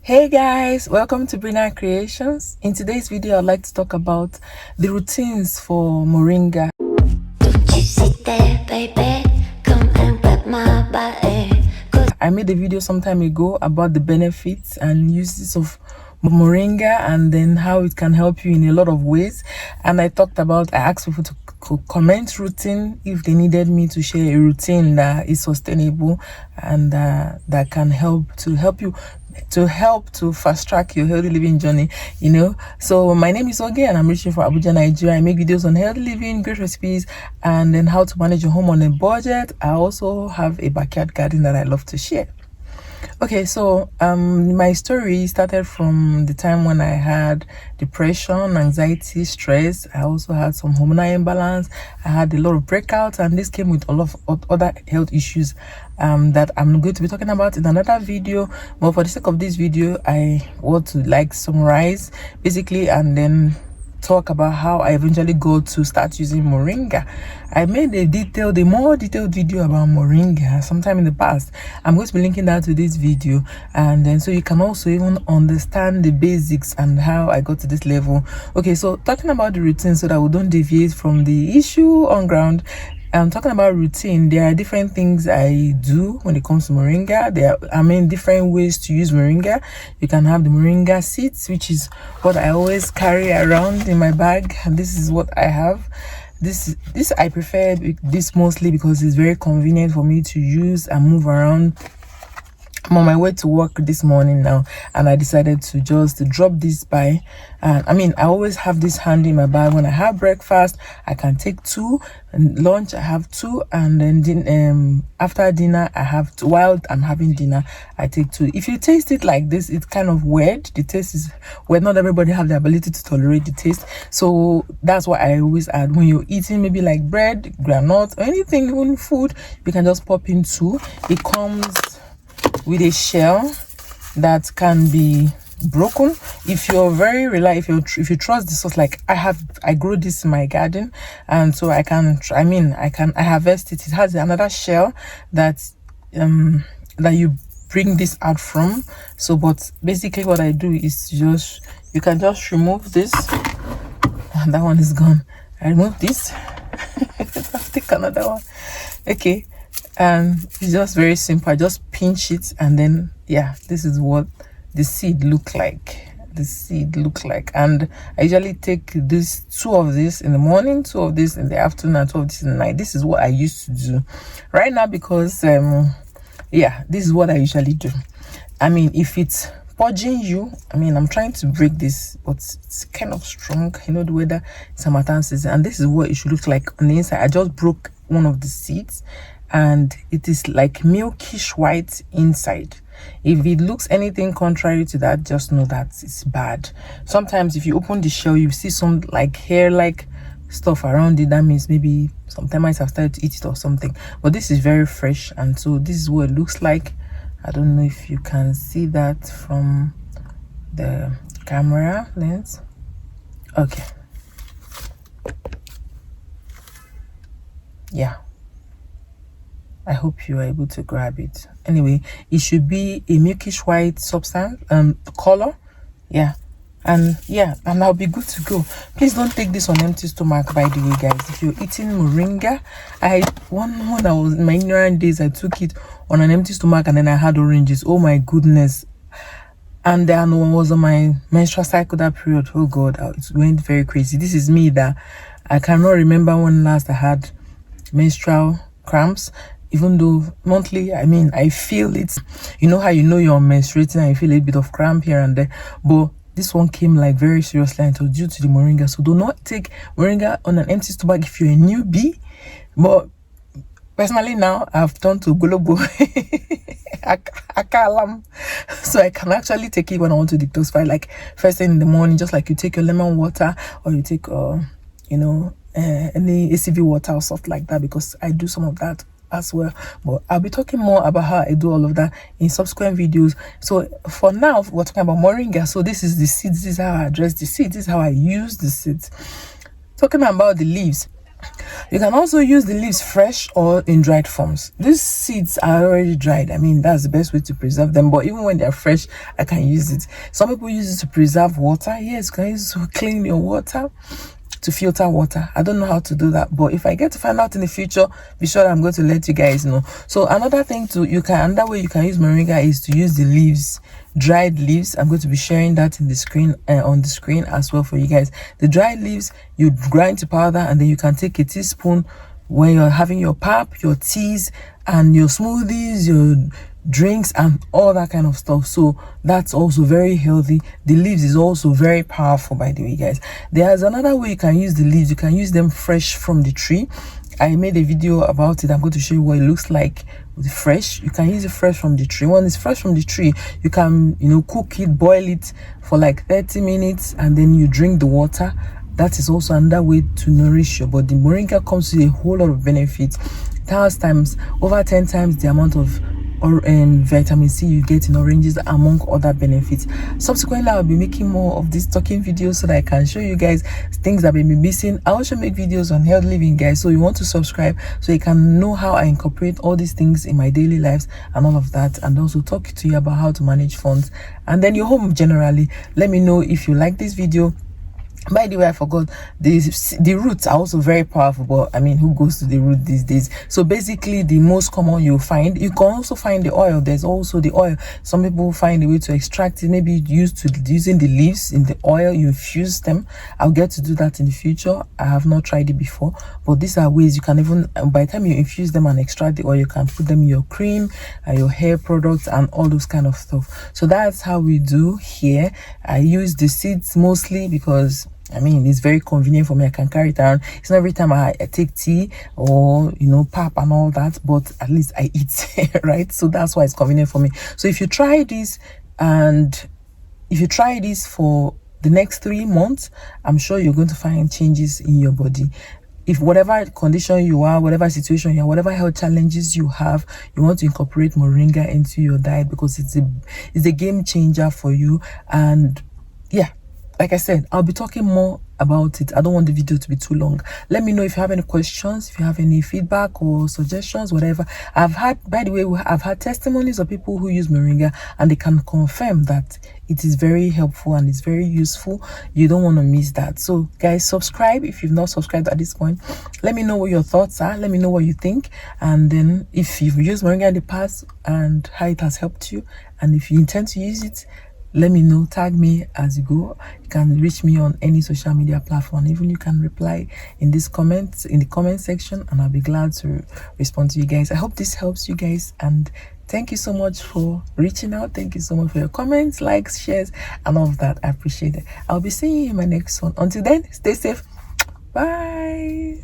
Hey guys, welcome to BrinaCreations. In today's video, I'd like to talk about the routines for Moringa. Don't you sit there, baby? Come and grab my body. I made a video some time ago about the benefits and uses of Moringa and then how it can help you in a lot of ways. And I asked people to comment routine if they needed me to share a routine that is sustainable and that can help to fast track your healthy living journey. So my name is Oge and I'm reaching for Abuja, Nigeria. I make videos on healthy living, great recipes, and then how to manage your home on a budget. I also have a backyard garden that I love to share. Okay, so my story started from the time when I had depression, anxiety, stress. I also had some hormonal imbalance. I had a lot of breakouts, and this came with a lot of other health issues that I'm going to be talking about in another video. But for the sake of this video, I want to summarize basically and then talk about how I eventually got to start using Moringa. I made a more detailed video about Moringa sometime in the past. I'm going to be linking that to this video, and then so you can also even understand the basics and how I got to this level. Okay, so talking about the routine so that we don't deviate from the issue on ground. I'm talking about routine. There are different things I do when it comes to Moringa. There are, different ways to use Moringa. You can have the Moringa seeds, which is what I always carry around in my bag. And this is what I have. This I prefer this mostly because it's very convenient for me to use and move around. I'm on my way to work this morning now, and I decided to just drop this by. I always have this handy in my bag. When I have breakfast, I can take 2, and lunch I have 2, and then after dinner I have 2. While I'm having dinner, I take 2. If you taste it like this, it's kind of weird. The taste is weird. Not everybody have the ability to tolerate the taste, so that's why I always add. When you're eating maybe like bread, granite, or anything, even food, you can just pop in 2. It comes with a shell that can be broken. If you're very if you trust the sauce, like I grow this in my garden, and so I harvest it. It has another shell that you bring this out from. So but basically what I do is you can just remove this, and that one is gone. I remove this. Let's take another one. Okay, it's just very simple. I just pinch it, and then this is what the seed look like. And I usually take 2 of this in the morning, 2 of this in the afternoon, and 2 of this in the night. This is what I used to do right now because this is what I usually do. If it's purging you, I'm trying to break this, but it's kind of strong. The weather, summertime season, and this is what it should look like on the inside. I just broke one of the seeds, and it is like milkish white inside. If it looks anything contrary to that, just know that it's bad. Sometimes if you open the shell, you see some hair stuff around it. That means maybe some termites have started to eat it or something. But this is very fresh, and so this is what it looks like. I don't know if you can see that from the camera lens. Okay, yeah, I hope you are able to grab it. Anyway, it should be a milkish white substance color. And I'll be good to go. Please don't take this on empty stomach, by the way, guys. If you're eating Moringa, when I was in my ignorant days, I took it on an empty stomach, and then I had oranges. Oh my goodness. And then one was on my menstrual cycle that period. Oh god, it went very crazy. This is me that I cannot remember when last I had menstrual cramps. Even though monthly, I feel it. You know how you're menstruating and you feel a bit of cramp here and there, but this one came very seriously, and it was due to the Moringa. So do not take Moringa on an empty stomach if you're a newbie. But personally now, I've turned to Golobo Akalam, so I can actually take it when I want to detoxify, first thing in the morning, just like you take your lemon water, or you take any ACV water or stuff like that, because I do some of that as well. But I'll be talking more about how I do all of that in subsequent videos. So for now, we're talking about Moringa. So this is the seeds. This is how I address the seeds. This is how I use the seeds. Talking about the leaves, You can also use the leaves fresh or in dried forms. These seeds are already dried. I mean, that's the best way to preserve them. But even when they're fresh, I can use it. Some people use it to preserve water. Yes, you can use it to clean your water, to filter water. I don't know how to do that, but if I get to find out in the future, be sure that I'm going to let you guys know. So another thing another way you can use moringa is to use the leaves, dried leaves. I'm going to be sharing that in the screen, on the screen as well for you guys. The dried leaves you grind to powder, and then you can take a teaspoon when you're having your pap, your teas, and your smoothies, your drinks, and all that kind of stuff. So that's also very healthy. The leaves is also very powerful, by the way, guys. There's another way you can use the leaves. You can use them fresh from the tree. I made a video about it. I'm going to show you what it looks like with fresh. You can use it fresh from the tree. When it's fresh from the tree, you can, cook it, boil it for like 30 minutes, and then you drink the water. That is also another way to nourish your body. Moringa comes with a whole lot of benefits. It has over 10 times the amount of vitamin C you get in oranges, among other benefits. Subsequently, I'll be making more of these talking videos so that I can show you guys things that may be missing. I also make videos on health living, guys, so you want to subscribe so you can know how I incorporate all these things in my daily lives and all of that, and also talk to you about how to manage funds and then your home generally. Let me know if you like this video. By the way, I forgot, the roots are also very powerful, but I mean, who goes to the root these days? So basically, the most common you can also find the oil. There's also the oil. Some people find a way to extract it, maybe using the leaves in the oil, you infuse them. I'll get to do that in the future. I have not tried it before, but these are ways you can even, by the time you infuse them and extract the oil, you can put them in your cream and your hair products and all those kind of stuff. So that's how we do here. I use the seeds mostly because I mean, it's very convenient for me. I can carry it around. It's not every time I take tea or, pap and all that, but at least I eat, right? So that's why it's convenient for me. So if you try this for the next 3 months, I'm sure you're going to find changes in your body. If whatever condition you are, whatever situation you are, whatever health challenges you have, you want to incorporate moringa into your diet because it's a game changer for you. And yeah, like I said, I'll be talking more about it. I don't want the video to be too long. Let me know if you have any questions, if you have any feedback or suggestions, whatever. I've had testimonies of people who use moringa and they can confirm that it is very helpful and it's very useful. You don't want to miss that. So guys, subscribe if you've not subscribed at this point. Let me know what your thoughts are. Let me know what you think. And then if you've used moringa in the past and how it has helped you, and if you intend to use it, let me know. Tag me as you go. You can reach me on any social media platform. Even you can reply in the comment section, and I'll be glad to respond to you guys. I hope this helps you guys, and thank you so much for reaching out. Thank you so much for your comments, likes, shares, and all of that. I appreciate it. I'll be seeing you in my next one. Until then, stay safe. Bye.